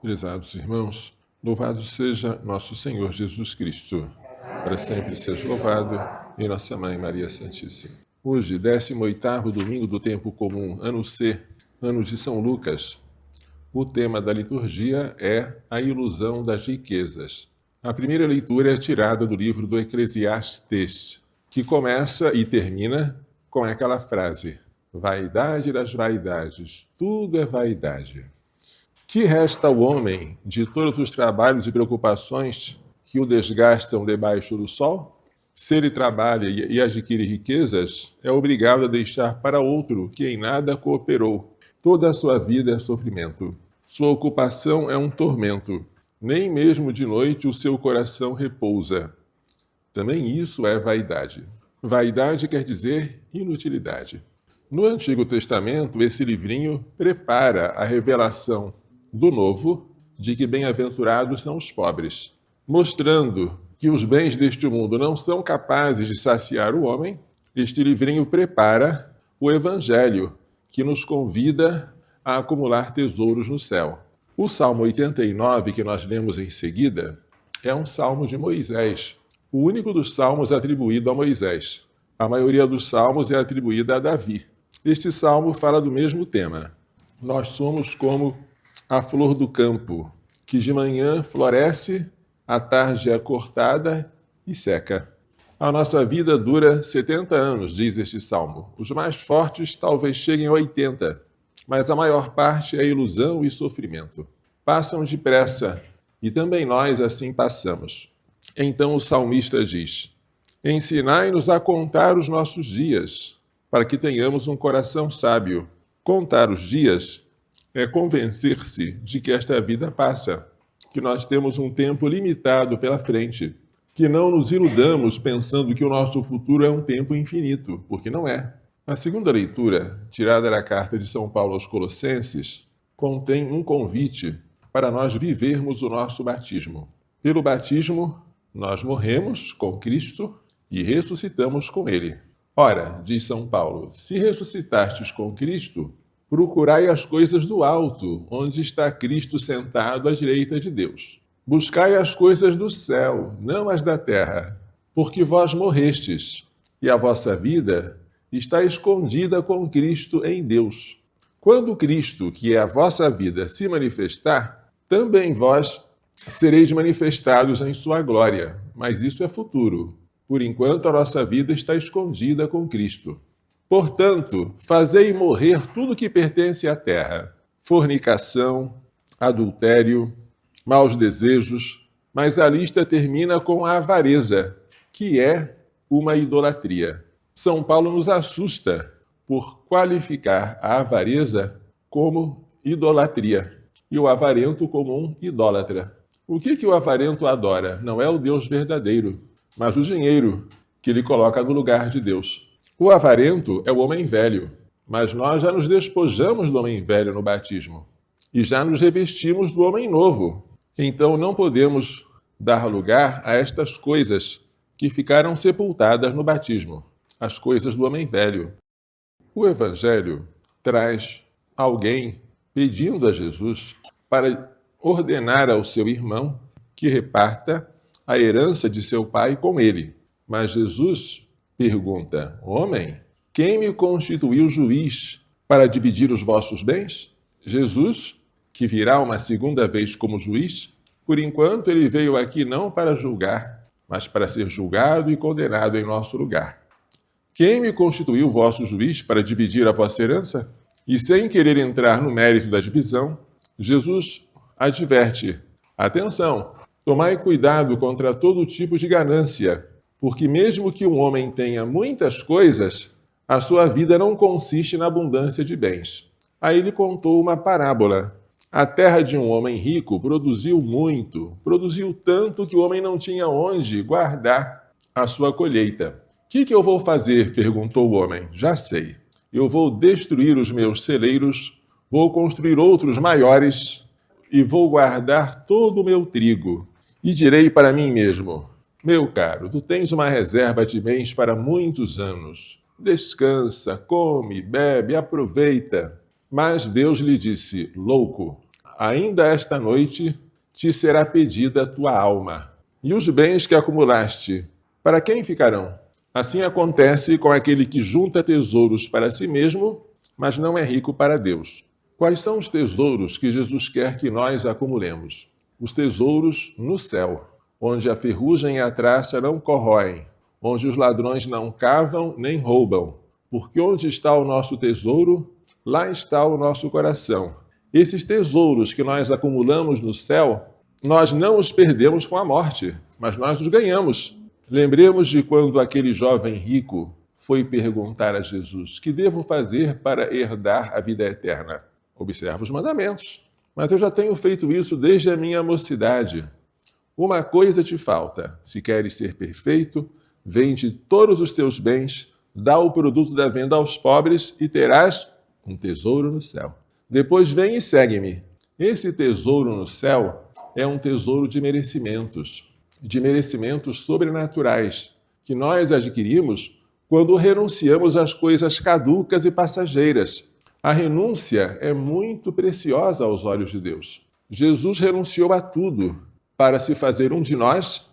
Prezados irmãos, louvado seja nosso Senhor Jesus Cristo. Para sempre seja louvado, e nossa Mãe Maria Santíssima. Hoje, 18º domingo do tempo comum, ano C, ano de São Lucas. O tema da liturgia é a ilusão das riquezas. A primeira leitura é tirada do livro do Eclesiastes, que começa e termina com aquela frase: vaidade das vaidades, tudo é vaidade. Que resta ao homem de todos os trabalhos e preocupações que o desgastam debaixo do sol? Se ele trabalha e adquire riquezas, é obrigado a deixar para outro que em nada cooperou. Toda a sua vida é sofrimento. Sua ocupação é um tormento. Nem mesmo de noite o seu coração repousa. Também isso é vaidade. Vaidade quer dizer inutilidade. No Antigo Testamento, esse livrinho prepara a revelação do Novo, de que bem-aventurados são os pobres, mostrando que os bens deste mundo não são capazes de saciar o homem. Este livrinho prepara o Evangelho, que nos convida a acumular tesouros no céu. O Salmo 89, que nós lemos em seguida, é um salmo de Moisés, o único dos salmos atribuído a Moisés. A maioria dos salmos é atribuída a Davi. Este salmo fala do mesmo tema. Nós somos como a flor do campo, que de manhã floresce, à tarde é cortada e seca. A nossa vida dura 70 anos, diz este salmo. Os mais fortes talvez cheguem a 80, mas a maior parte é ilusão e sofrimento. Passam depressa, e também nós assim passamos. Então o salmista diz: ensinai-nos a contar os nossos dias, para que tenhamos um coração sábio. Contar os dias é convencer-se de que esta vida passa, que nós temos um tempo limitado pela frente, que não nos iludamos pensando que o nosso futuro é um tempo infinito, porque não é. A segunda leitura, tirada da carta de São Paulo aos Colossenses, contém um convite para nós vivermos o nosso batismo. Pelo batismo, nós morremos com Cristo e ressuscitamos com Ele. Ora, diz São Paulo, se ressuscitastes com Cristo, procurai as coisas do alto, onde está Cristo sentado à direita de Deus. Buscai as coisas do céu, não as da terra, porque vós morrestes, e a vossa vida está escondida com Cristo em Deus. Quando Cristo, que é a vossa vida, se manifestar, também vós sereis manifestados em sua glória, mas isso é futuro. Por enquanto, a nossa vida está escondida com Cristo. Portanto, fazei morrer tudo que pertence à terra: fornicação, adultério, maus desejos, mas a lista termina com a avareza, que é uma idolatria. São Paulo nos assusta por qualificar a avareza como idolatria e o avarento como um idólatra. O que o avarento adora? Não é o Deus verdadeiro, mas o dinheiro que ele coloca no lugar de Deus. O avarento é o homem velho, mas nós já nos despojamos do homem velho no batismo e já nos revestimos do homem novo. Então não podemos dar lugar a estas coisas que ficaram sepultadas no batismo, as coisas do homem velho. O Evangelho traz alguém pedindo a Jesus para ordenar ao seu irmão que reparta a herança de seu pai com ele. Mas Jesus pergunta: homem, quem me constituiu juiz para dividir os vossos bens? Jesus, que virá uma segunda vez como juiz, por enquanto ele veio aqui não para julgar, mas para ser julgado e condenado em nosso lugar. Quem me constituiu vosso juiz para dividir a vossa herança? E sem querer entrar no mérito da divisão, Jesus adverte: atenção, tomai cuidado contra todo tipo de ganância, porque mesmo que um homem tenha muitas coisas, a sua vida não consiste na abundância de bens. Aí ele contou uma parábola. A terra de um homem rico produziu muito, produziu tanto que o homem não tinha onde guardar a sua colheita. O que eu vou fazer? Perguntou o homem. Já sei. Eu vou destruir os meus celeiros, vou construir outros maiores e vou guardar todo o meu trigo. E direi para mim mesmo: meu caro, tu tens uma reserva de bens para muitos anos. Descansa, come, bebe, aproveita. Mas Deus lhe disse: louco, ainda esta noite te será pedida a tua alma. E os bens que acumulaste, para quem ficarão? Assim acontece com aquele que junta tesouros para si mesmo, mas não é rico para Deus. Quais são os tesouros que Jesus quer que nós acumulemos? Os tesouros no céu, onde a ferrugem e a traça não corroem, onde os ladrões não cavam nem roubam, porque onde está o nosso tesouro, lá está o nosso coração. Esses tesouros que nós acumulamos no céu, nós não os perdemos com a morte, mas nós os ganhamos. Lembremos de quando aquele jovem rico foi perguntar a Jesus: que devo fazer para herdar a vida eterna? Observa os mandamentos. Mas eu já tenho feito isso desde a minha mocidade. Uma coisa te falta. Se queres ser perfeito, vende todos os teus bens, dá o produto da venda aos pobres e terás um tesouro no céu. Depois vem e segue-me. Esse tesouro no céu é um tesouro de merecimentos sobrenaturais, que nós adquirimos quando renunciamos às coisas caducas e passageiras. A renúncia é muito preciosa aos olhos de Deus. Jesus renunciou a tudo para se fazer um de nós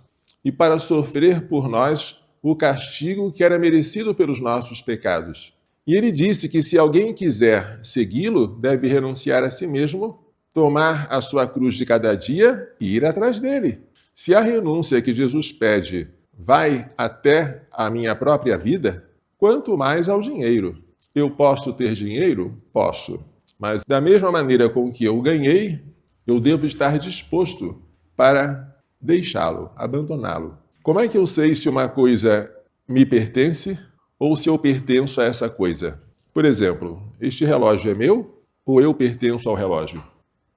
e para sofrer por nós o castigo que era merecido pelos nossos pecados. E ele disse que se alguém quiser segui-lo, deve renunciar a si mesmo, tomar a sua cruz de cada dia e ir atrás dele. Se a renúncia que Jesus pede vai até a minha própria vida, quanto mais ao dinheiro. Eu posso ter dinheiro? Posso. Mas da mesma maneira com que eu ganhei, eu devo estar disposto para deixá-lo, abandoná-lo. Como é que eu sei se uma coisa me pertence ou se eu pertenço a essa coisa? Por exemplo, este relógio é meu ou eu pertenço ao relógio?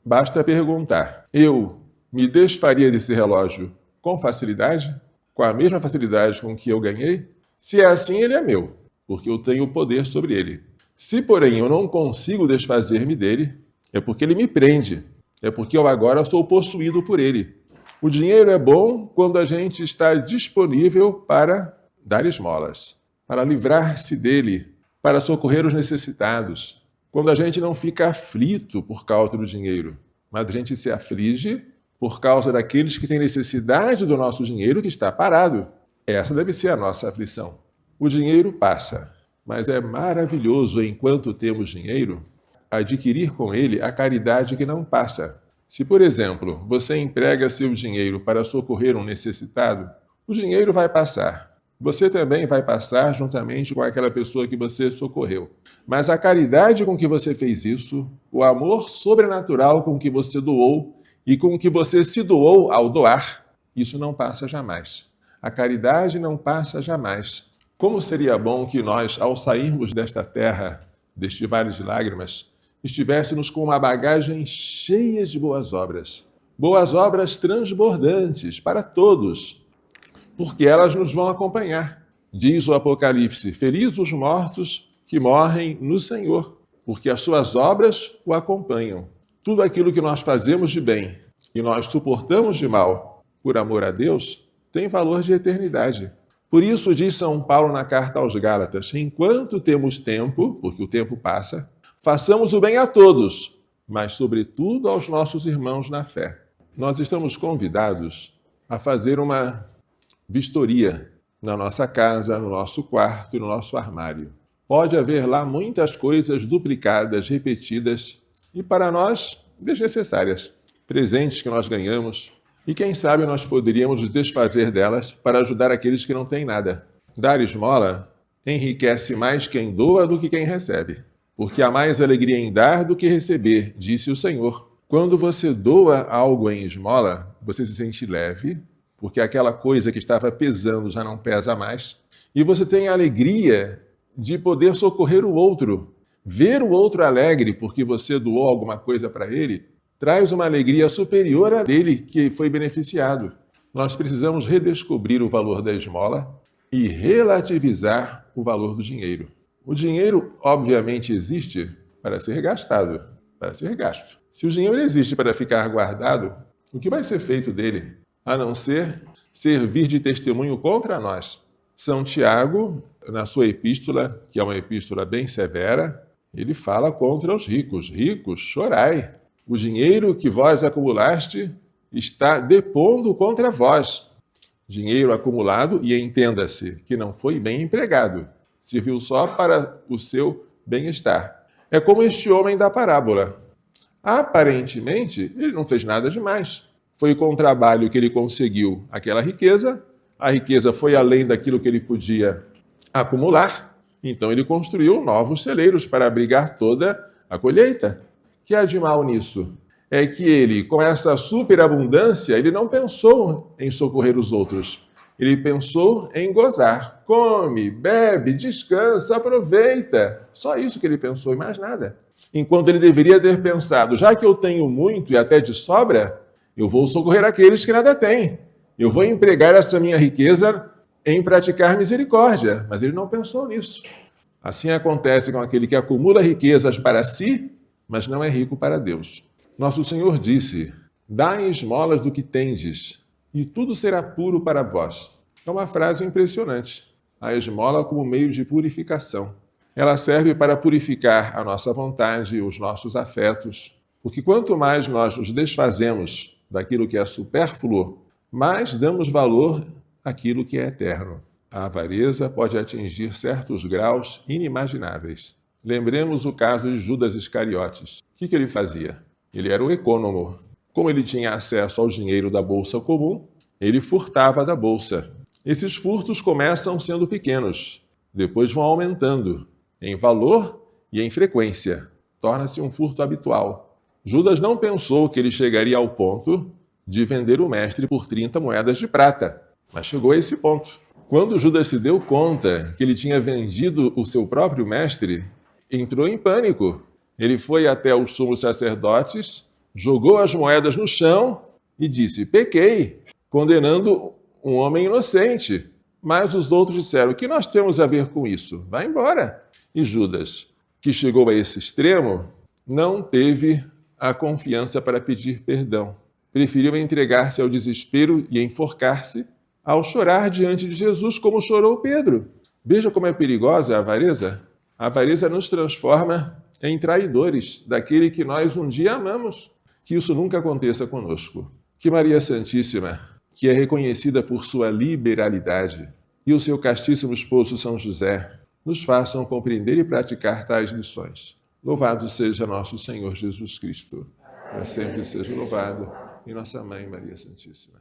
Basta perguntar. Eu me desfaria desse relógio com facilidade? Com a mesma facilidade com que eu ganhei? Se é assim, ele é meu, porque eu tenho poder sobre ele. Se, porém, eu não consigo desfazer-me dele, é porque ele me prende. É porque eu agora sou possuído por ele. O dinheiro é bom quando a gente está disponível para dar esmolas, para livrar-se dele, para socorrer os necessitados. Quando a gente não fica aflito por causa do dinheiro, mas a gente se aflige por causa daqueles que têm necessidade do nosso dinheiro que está parado. Essa deve ser a nossa aflição. O dinheiro passa, mas é maravilhoso, enquanto temos dinheiro, adquirir com ele a caridade que não passa. Se, por exemplo, você emprega seu dinheiro para socorrer um necessitado, o dinheiro vai passar. Você também vai passar juntamente com aquela pessoa que você socorreu. Mas a caridade com que você fez isso, o amor sobrenatural com que você doou e com que você se doou ao doar, isso não passa jamais. A caridade não passa jamais. Como seria bom que nós, ao sairmos desta terra, deste vale de lágrimas, estivéssemos com uma bagagem cheia de boas obras transbordantes para todos, porque elas nos vão acompanhar. Diz o Apocalipse: felizes os mortos que morrem no Senhor, porque as suas obras o acompanham. Tudo aquilo que nós fazemos de bem e nós suportamos de mal por amor a Deus tem valor de eternidade. Por isso diz São Paulo na carta aos Gálatas: enquanto temos tempo, porque o tempo passa, façamos o bem a todos, mas sobretudo aos nossos irmãos na fé. Nós estamos convidados a fazer uma vistoria na nossa casa, no nosso quarto, no nosso armário. Pode haver lá muitas coisas duplicadas, repetidas e para nós desnecessárias. Presentes que nós ganhamos e quem sabe nós poderíamos nos desfazer delas para ajudar aqueles que não têm nada. Dar esmola enriquece mais quem doa do que quem recebe, porque há mais alegria em dar do que receber, disse o Senhor. Quando você doa algo em esmola, você se sente leve, porque aquela coisa que estava pesando já não pesa mais, e você tem a alegria de poder socorrer o outro. Ver o outro alegre porque você doou alguma coisa para ele, traz uma alegria superior à dele que foi beneficiado. Nós precisamos redescobrir o valor da esmola e relativizar o valor do dinheiro. O dinheiro, obviamente, existe para ser gastado, para ser gasto. Se o dinheiro existe para ficar guardado, o que vai ser feito dele? A não ser servir de testemunho contra nós. São Tiago, na sua epístola, que é uma epístola bem severa, ele fala contra os ricos. Ricos, chorai. O dinheiro que vós acumulaste está depondo contra vós. Dinheiro acumulado, e entenda-se que não foi bem empregado, serviu só para o seu bem-estar. É como este homem da parábola. Aparentemente, ele não fez nada demais. Foi com o trabalho que ele conseguiu aquela riqueza, a riqueza foi além daquilo que ele podia acumular, então ele construiu novos celeiros para abrigar toda a colheita. O que há de mal nisso? É que ele, com essa superabundância, ele não pensou em socorrer os outros. Ele pensou em gozar. Come, bebe, descansa, aproveita. Só isso que ele pensou e mais nada. Enquanto ele deveria ter pensado, já que eu tenho muito e até de sobra, eu vou socorrer aqueles que nada têm. Eu vou empregar essa minha riqueza em praticar misericórdia. Mas ele não pensou nisso. Assim acontece com aquele que acumula riquezas para si, mas não é rico para Deus. Nosso Senhor disse, dai esmolas do que tendes, e tudo será puro para vós. É uma frase impressionante. A esmola como meio de purificação. Ela serve para purificar a nossa vontade, os nossos afetos. Porque quanto mais nós nos desfazemos daquilo que é supérfluo, mais damos valor àquilo que é eterno. A avareza pode atingir certos graus inimagináveis. Lembremos o caso de Judas Iscariotes. O que ele fazia? Ele era um econômico. Como ele tinha acesso ao dinheiro da bolsa comum, ele furtava da bolsa. Esses furtos começam sendo pequenos, depois vão aumentando em valor e em frequência. Torna-se um furto habitual. Judas não pensou que ele chegaria ao ponto de vender o mestre por 30 moedas de prata, mas chegou a esse ponto. Quando Judas se deu conta que ele tinha vendido o seu próprio mestre, entrou em pânico. Ele foi até os sumos sacerdotes, jogou as moedas no chão e disse, pequei, condenando um homem inocente. Mas os outros disseram, o que nós temos a ver com isso? Vai embora. E Judas, que chegou a esse extremo, não teve a confiança para pedir perdão. Preferiu entregar-se ao desespero e enforcar-se ao chorar diante de Jesus, como chorou Pedro. Veja como é perigosa a avareza. A avareza nos transforma em traidores daquele que nós um dia amamos. Que isso nunca aconteça conosco. Que Maria Santíssima, que é reconhecida por sua liberalidade, e o seu castíssimo esposo São José, nos façam compreender e praticar tais lições. Louvado seja nosso Senhor Jesus Cristo. Para sempre seja louvado. E nossa Mãe Maria Santíssima.